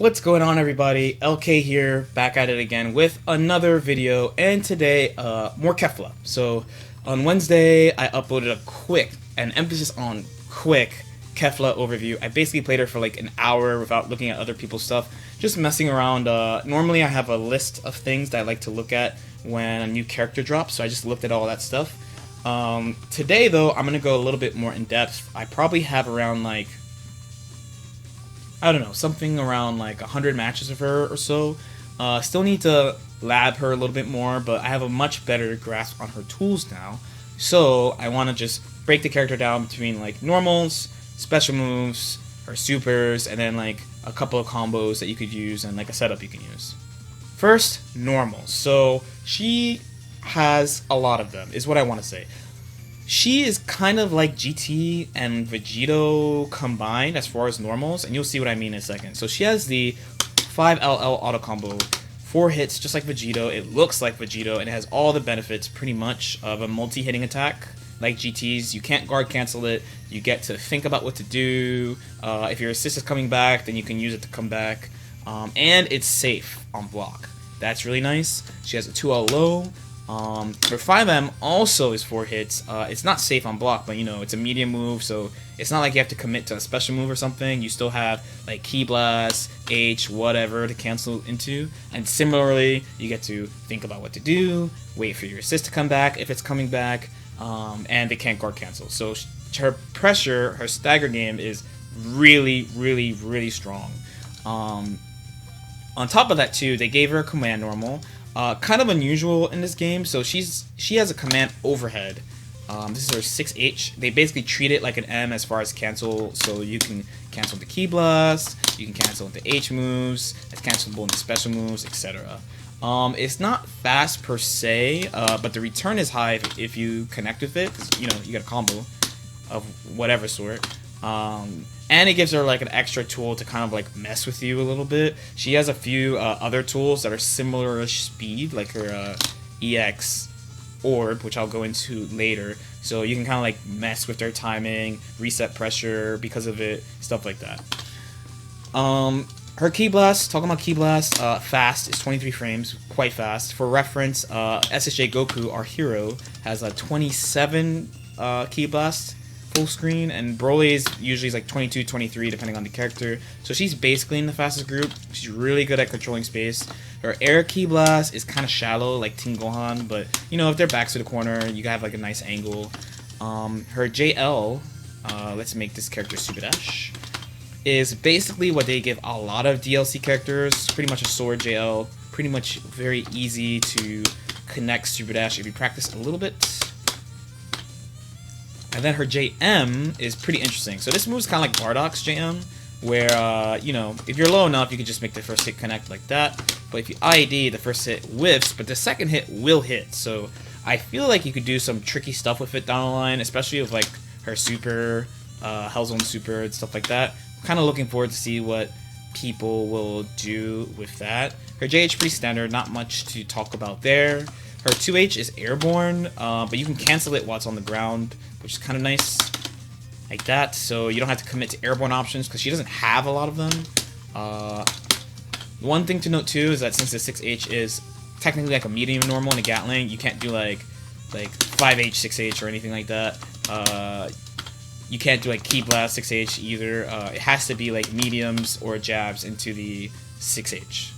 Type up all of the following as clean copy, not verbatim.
What's going on, everybody? LK here, back at it again with another video, and today more Kefla. So on Wednesday I uploaded a quick, an emphasis on quick, Kefla overview. I basically played her for like an hour without looking at other people's stuff, just messing around. Normally I have a list of things that I like to look at when a new character drops, so I just looked at all that stuff. Today though, I'm gonna go a little bit more in depth. I probably have around like, I don't know, something around like 100 matches of her or so. Still need to lab her a little bit more, but I have a much better grasp on her tools now. So I want to just break the character down between like normals, special moves, her supers, and then like a couple of combos that you could use and like a setup you can use. First, normals. So she has a lot of them, is what I want to say. She is kind of like GT and Vegito combined as far as normals, and you'll see what I mean in a second. So she has the 5LL auto combo, 4 hits just like Vegito, it looks like Vegito, and it has all the benefits pretty much of a multi-hitting attack like GT's. You can't guard cancel it, you get to think about what to do. If your assist is coming back, then you can use it to come back, and it's safe on block. That's really nice. She has a 2L low. Her 5M also is 4 hits. It's not safe on block, but you know, it's a medium move, so it's not like you have to commit to a special move or something. You still have like Ki Blast, H, whatever to cancel into. And similarly, you get to think about what to do, wait for your assist to come back if it's coming back, and they can't guard cancel. So her pressure, her stagger game is really, really, really strong. On top of that too, they gave her a command normal. Kind of unusual in this game, so she has a command overhead. This is her 6H. They basically treat it like an M as far as cancel, so you can cancel into Ki Blast, you can cancel into H moves, it's cancelable into special moves, etc. It's not fast per se, but the return is high if you connect with it, 'cause, you know, you get a combo of whatever sort. And it gives her like an extra tool to kind of like mess with you a little bit. She has a few other tools that are similar-ish speed, like her EX orb, which I'll go into later. So you can kind of like mess with their timing, reset pressure because of it, stuff like that. Her Ki Blast, talking about Ki Blast, fast is 23 frames, quite fast. For reference, SSJ Goku, our hero, has a 27 Ki Blast full screen, and Broly's usually is like 22, 23 depending on the character. So she's basically in the fastest group. She's really good at controlling space. Her air Ki Blast is kind of shallow like Team Gohan, but you know, if their backs to the corner, you have like a nice angle. Her JL, let's make this character Super Dash, is basically what they give a lot of DLC characters, pretty much a sword JL, pretty much very easy to connect Super Dash if you practice a little bit. And then her JM is pretty interesting. So this move is kind of like Bardock's JM, where, you know, if you're low enough, you can just make the first hit connect like that. But if you IED, the first hit whiffs, but the second hit will hit. So I feel like you could do some tricky stuff with it down the line, especially with like her super, Hellzone super and stuff like that. I'm kind of looking forward to see what people will do with that. Her JH pretty standard, not much to talk about there. Her 2H is airborne, but you can cancel it while it's on the ground, which is kind of nice, like that, so you don't have to commit to airborne options, because she doesn't have a lot of them. One thing to note too is that since the 6H is technically like a medium normal in a Gatling, you can't do like 5H, 6H, or anything like that. You can't do like Ki Blast 6H either. It has to be like mediums or jabs into the 6H.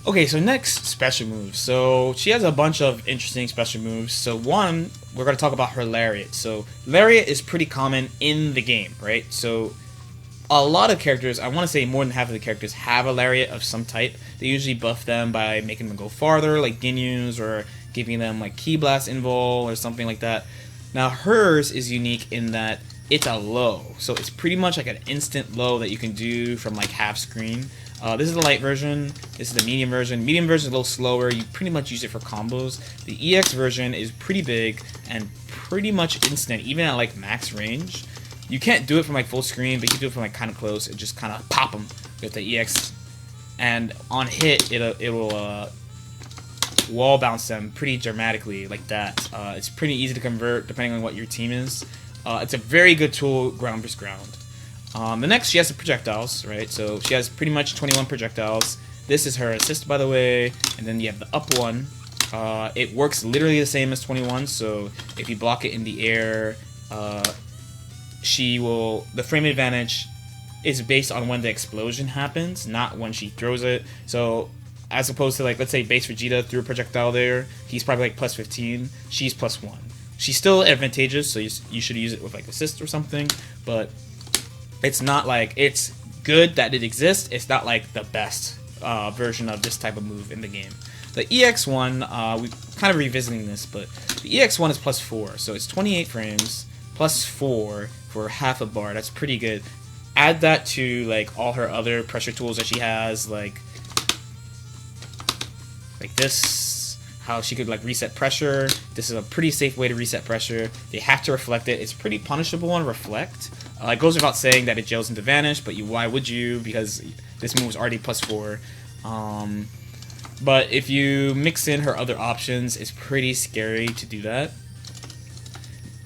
Okay, so next, special moves. So she has a bunch of interesting special moves. So one, we're going to talk about her Lariat. So Lariat is pretty common in the game, right? So a lot of characters, I want to say more than half of the characters, have a Lariat of some type. They usually buff them by making them go farther, like Ginyu's, or giving them like Ki Blast invul or something like that. Now hers is unique in that it's a low. So it's pretty much like an instant low that you can do from like half screen. This is the light version, this is the medium version. Medium version is a little slower, you pretty much use it for combos. The EX version is pretty big and pretty much instant, even at like max range. You can't do it from like full screen, but you can do it from like kind of close and just kind of pop them with the EX. And on hit, it will wall bounce them pretty dramatically like that. It's pretty easy to convert depending on what your team is. It's a very good tool ground versus ground. The next, she has the projectiles, right? So she has pretty much 21 projectiles. This is her assist, by the way, and then you have the up one. It works literally the same as 21, so if you block it in the air, the frame advantage is based on when the explosion happens, not when she throws it. So as opposed to, like, let's say base Vegeta threw a projectile there, he's probably like plus 15, she's plus 1. She's still advantageous, so you should use it with like assist or something, but it's not like, it's good that it exists, it's not like the best version of this type of move in the game. The EX1, we kind of revisiting this, but the EX1 is plus 4, so it's 28 frames, plus 4 for half a bar. That's pretty good. Add that to like all her other pressure tools that she has, like this, how she could like reset pressure. This is a pretty safe way to reset pressure. They have to reflect it. It's pretty punishable on reflect. It goes without saying that it jails into vanish, but why would you? Because this move is already plus 4. But if you mix in her other options, it's pretty scary to do that.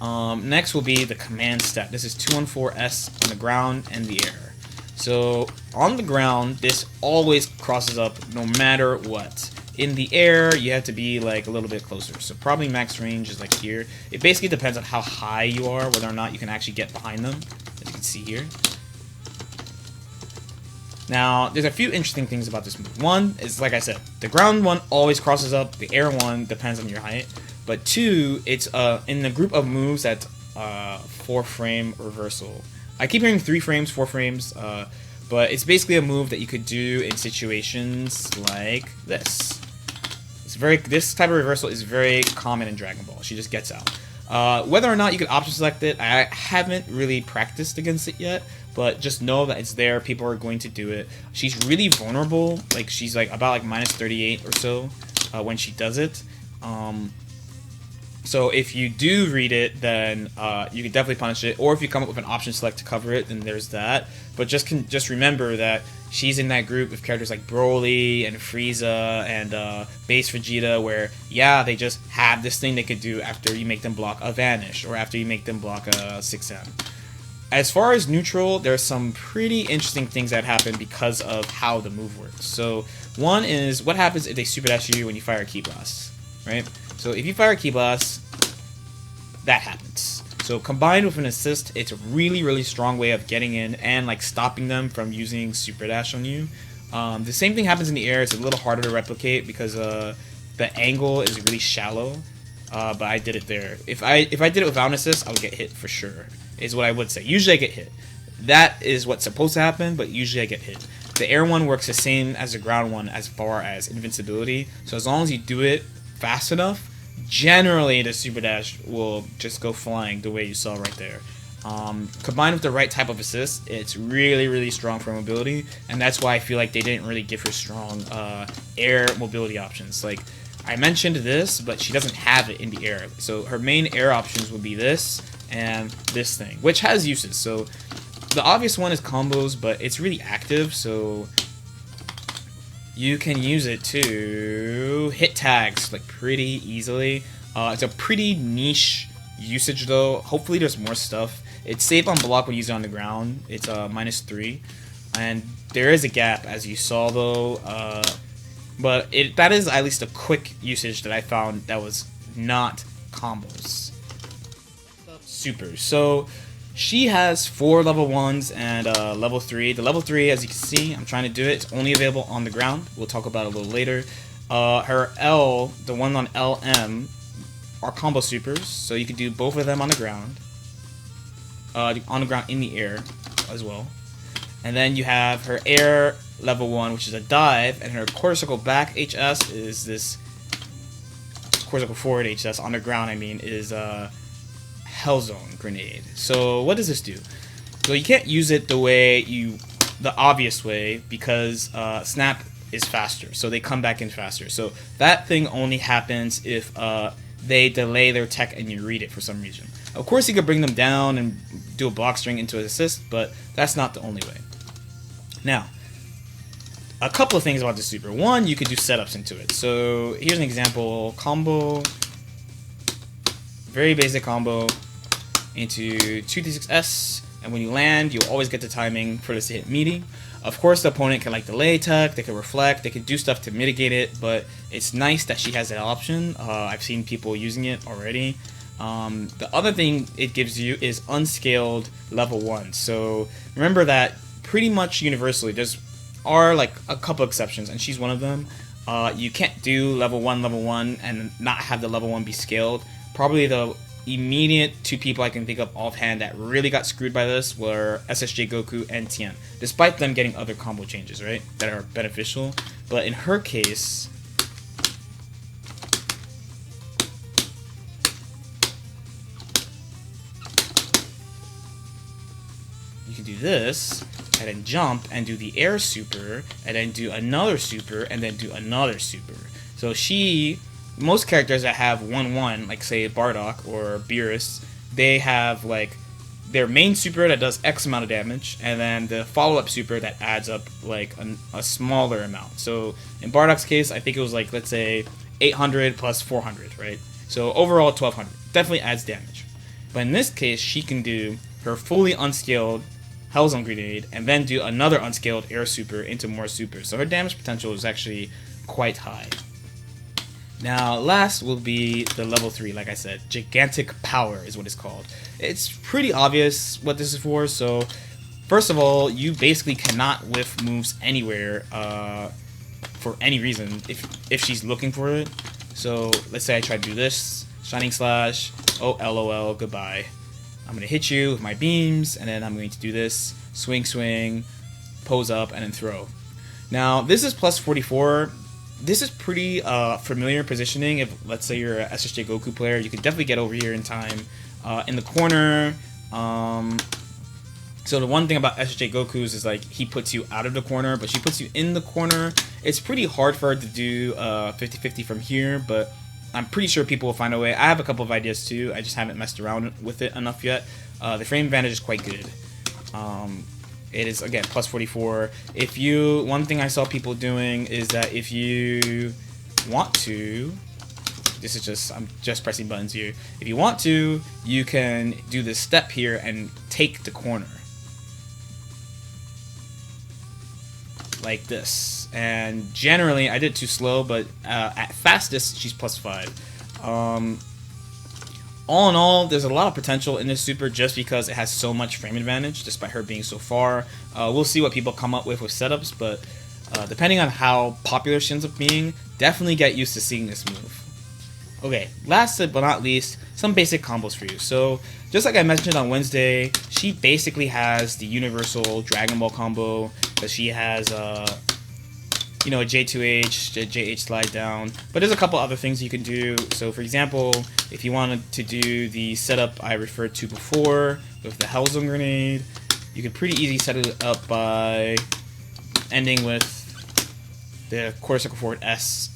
Next will be the command stat. This is 214S on the ground and the air. So on the ground, this always crosses up no matter what. In the air, you have to be like a little bit closer. So probably max range is like here. It basically depends on how high you are, whether or not you can actually get behind them, as you can see here. Now, there's a few interesting things about this move. One is, like I said, the ground one always crosses up. The air one depends on your height. But two, it's in the group of moves that's 4-frame reversal. I keep hearing 3 frames, 4 frames, but it's basically a move that you could do in situations like this. This type of reversal is very common in Dragon Ball. She just gets out. Whether or not you can option select it, I haven't really practiced against it yet, but just know that it's there. People are going to do it. She's really vulnerable. Like, she's like about like minus 38 or so when she does it. So if you do read it, then you can definitely punish it. Or if you come up with an option select to cover it, then there's that. But just remember that she's in that group of characters like Broly and Frieza and Base Vegeta, where, yeah, they just have this thing they could do after you make them block a Vanish or after you make them block a 6M. As far as neutral, there's some pretty interesting things that happen because of how the move works. So one is, what happens if they super dash you when you fire a Ki Blast, right? So if you fire a Ki Blast, that happens. So combined with an assist, it's a really, really strong way of getting in and like stopping them from using super dash on you. The same thing happens in the air. It's a little harder to replicate because the angle is really shallow. But I did it there. If I did it without an assist, I would get hit for sure, is what I would say. Usually I get hit. That is what's supposed to happen, but usually I get hit. The air one works the same as the ground one as far as invincibility. So as long as you do it fast enough, generally the super dash will just go flying the way you saw right there. Combined with the right type of assist, it's really, really strong for mobility, and that's why I feel like they didn't really give her strong air mobility options. Like, I mentioned this, but she doesn't have it in the air. So her main air options would be this and this thing, which has uses. So the obvious one is combos, but it's really active, so you can use it to hit tags like pretty easily. It's a pretty niche usage though. Hopefully there's more stuff. It's safe on block when you use it on the ground. It's -3, and there is a gap as you saw though. But that is at least a quick usage that I found that was not combos. Super. So she has 4 level 1s and level 3. The level 3, as you can see, I'm trying to do it. It's only available on the ground. We'll talk about it a little later. Her L, the one on LM, are combo supers. So you can do both of them on the ground. In the air as well. And then you have her air level 1, which is a dive, and her quarter circle back HS is this quarter circle forward HS on the ground. I mean, is Hell Zone grenade. So what does this do? So you can't use it the obvious way because snap is faster, so they come back in faster. So that thing only happens if they delay their tech and you read it for some reason. Of course, you could bring them down and do a block string into an assist, but that's not the only way. Now, a couple of things about this super. One, you could do setups into it. So here's an example combo, very basic combo into 2d6s, and when you land, you'll always get the timing for this to hit meaty. Of course, the opponent can like delay attack, they can reflect, they can do stuff to mitigate it, but it's nice that she has that option. I've seen people using it already. The other thing it gives you is unscaled level 1. So remember that pretty much universally, there's are like a couple exceptions, and she's one of them. You can't do level 1 and not have the level 1 be scaled. Probably the immediate 2 people I can think of offhand that really got screwed by this were SSJ Goku and Tien, despite them getting other combo changes, right, that are beneficial. But in her case, you can do this, and then jump, and do the air super, and then do another super, and then do another super. So most characters that have 1-1, like say Bardock or Beerus, they have like their main super that does X amount of damage, and then the follow-up super that adds up like a smaller amount. So in Bardock's case, I think it was like, let's say 800 plus 400, right? So overall 1200. Definitely adds damage. But in this case, she can do her fully unscaled Hellzone Grenade, and then do another unscaled air super into more supers. So her damage potential is actually quite high. Now, last will be the level 3, like I said. Gigantic Power is what it's called. It's pretty obvious what this is for. So, first of all, you basically cannot whiff moves anywhere for any reason if she's looking for it. So, let's say I try to do this. Shining Slash. Oh, LOL, goodbye. I'm going to hit you with my beams, and then I'm going to do this. Swing, swing, pose up, and then throw. Now, this is plus 44. This is pretty familiar positioning. If, let's say, you're a SSJ Goku player, you can definitely get over here in time. In the corner, so the one thing about SSJ Goku's is, like, he puts you out of the corner, but she puts you in the corner. It's pretty hard for her to do 50-50 from here, but I'm pretty sure people will find a way. I have a couple of ideas, too. I just haven't messed around with it enough yet. The frame advantage is quite good. It is, again, plus 44. One thing I saw people doing is that if you want to, I'm just pressing buttons here. If you want to, you can do this step here and take the corner. Like this. And generally, I did it too slow, but at fastest, she's plus 5. All in all, there's a lot of potential in this super just because it has so much frame advantage, despite her being so far. We'll see what people come up with setups, but depending on how popular she ends up being, definitely get used to seeing this move. Okay, last but not least, some basic combos for you. So, just like I mentioned on Wednesday, she basically has the universal Dragon Ball combo, because she has a J2H, JH slide down, but there's a couple other things you can do. So for example, if you wanted to do the setup I referred to before with the Hellzone Grenade, you can pretty easily set it up by ending with the quarter circle forward S.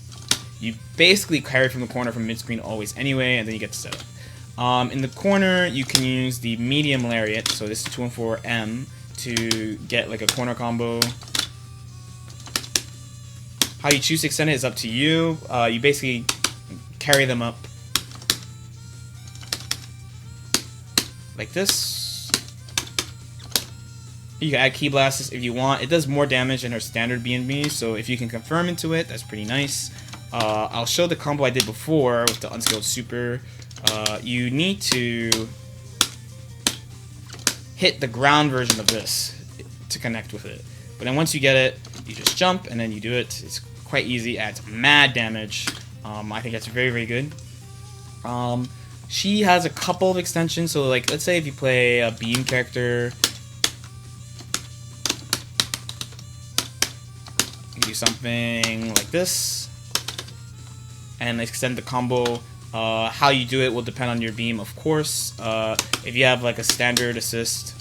You basically carry from the corner from mid-screen always anyway, and then you get the setup. In the corner, you can use the medium lariat, so this is 214M, to get like a corner combo. How you choose to extend it is up to you. You basically carry them up like this. You can add Ki Blasts if you want. It does more damage than her standard B&B, so if you can confirm into it, that's pretty nice. I'll show the combo I did before with the unskilled super. You need to hit the ground version of this to connect with it. But then once you get it, you just jump and then you do it. It's quite easy, adds mad damage. I think that's very, very good. She has a couple of extensions, so like let's say if you play a beam character, you do something like this and extend the combo. How you do it will depend on your beam, of course. If you have like a standard assist,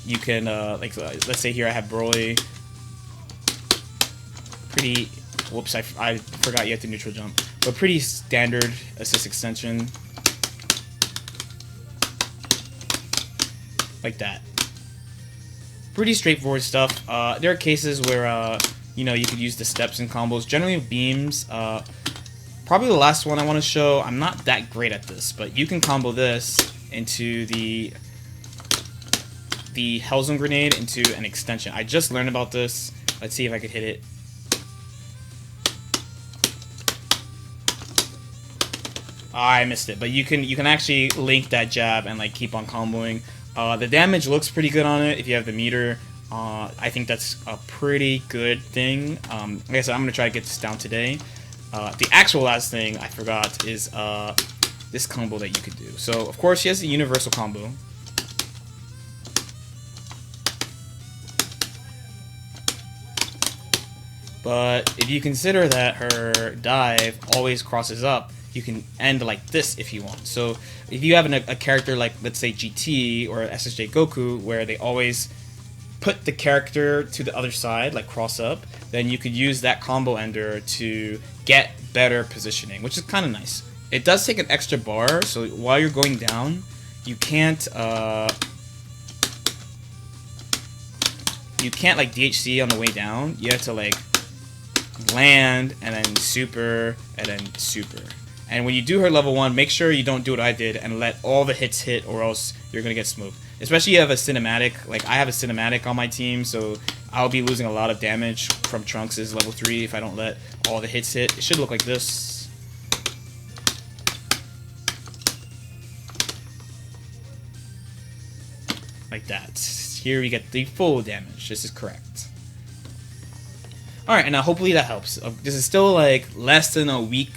you can let's say here I have Broly. Pretty, whoops, I forgot you have to neutral jump, but pretty standard assist extension, like that. Pretty straightforward stuff. There are cases where you could use the steps and combos. Generally with beams, probably the last one I want to show, I'm not that great at this, but you can combo this into the the Hellzone Grenade into an extension. I just learned about this. Let's see if I could hit it. I missed it, but you can actually link that jab and like keep on comboing. The damage looks pretty good on it if you have the meter. I think that's a pretty good thing. Like I said, I'm gonna try to get this down today. The actual last thing I forgot is this combo that you could do. So of course she has the universal combo. But if you consider that her dive always crosses up, you can end like this if you want. So if you have a character like, let's say, GT or SSJ Goku, where they always put the character to the other side, like cross up, then you could use that combo ender to get better positioning, which is kind of nice. It does take an extra bar, so while you're going down, you can't like DHC on the way down. You have to like land and then super and then super. And when you do her level 1, make sure you don't do what I did and let all the hits hit, or else you're gonna get smoked. Especially if you have a cinematic. Like I have a cinematic on my team, so I'll be losing a lot of damage from Trunks' level 3 if I don't let all the hits hit. It should look like this. Like that. Here we get the full damage. This is correct. Alright, and now hopefully that helps. This is still like less than a week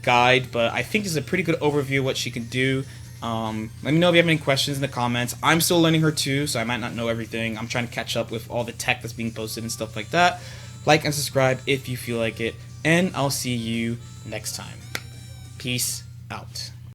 guide, but I think this is a pretty good overview of what she can do. Let me know if you have any questions in the comments. I'm still learning her too, so I might not know everything. I'm trying to catch up with all the tech that's being posted and stuff like that. Like and subscribe if you feel like it, and I'll see you next time. Peace out.